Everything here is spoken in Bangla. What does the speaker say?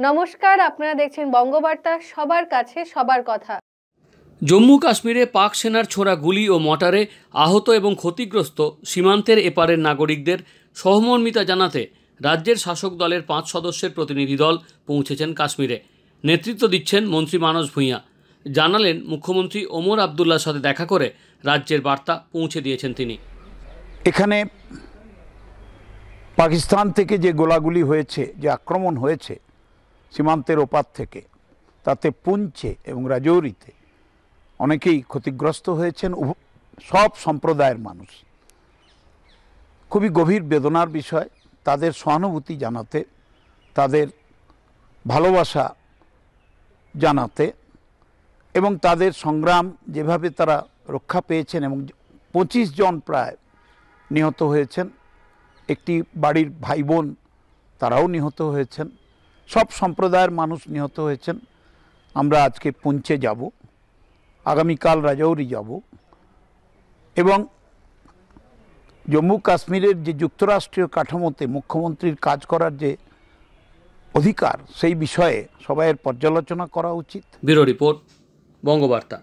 নমস্কার, আপনারা দেখছেন বঙ্গবার্তা, সবার কাছে সবার কথা। জম্মু কাশ্মীরে পাক সেনার ছোড়া গুলি ও মর্টারে আহত এবং ক্ষতিগ্রস্ত সীমান্তের এপারের নাগরিকদের সহমর্মিতা জানাতে রাজ্যের শাসক দলের 5 সদস্যের প্রতিনিধি দল পৌঁছেছেন কাশ্মীরে। নেতৃত্ব দিচ্ছেন মন্ত্রী মানস ভূঁইয়া। জানালেন, মুখ্যমন্ত্রী ওমর আবদুল্লার সাথে দেখা করে রাজ্যের বার্তা পৌঁছে দিয়েছেন তিনি। এখানে পাকিস্তান থেকে যে গোলাগুলি হয়েছে, যে আক্রমণ হয়েছে সীমান্তের ওপার থেকে, তাতে পুঞ্চে এবং রাজৌরিতে অনেকেই ক্ষতিগ্রস্ত হয়েছেন। সব সম্প্রদায়ের মানুষ, খুবই গভীর বেদনার বিষয়। তাদের সহানুভূতি জানাতে, তাদের ভালোবাসা জানাতে এবং তাদের সংগ্রাম যেভাবে তারা রক্ষা পেয়েছেন এবং 25 জন প্রায় নিহত হয়েছেন, একটি বাড়ির ভাই বোন তারাও নিহত হয়েছেন, সব সম্প্রদায়ের মানুষ নিহত হয়েছেন। আমরা আজকে পুঞ্চে যাব, আগামীকাল রাজৌরি যাব এবং জম্মু কাশ্মীরের যে যুক্তরাষ্ট্রীয় কাঠামোতে মুখ্যমন্ত্রীর কাজ করার যে অধিকার, সেই বিষয়ে সবাইয়ের পর্যালোচনা করা উচিত। Bureau report, Bangabarta.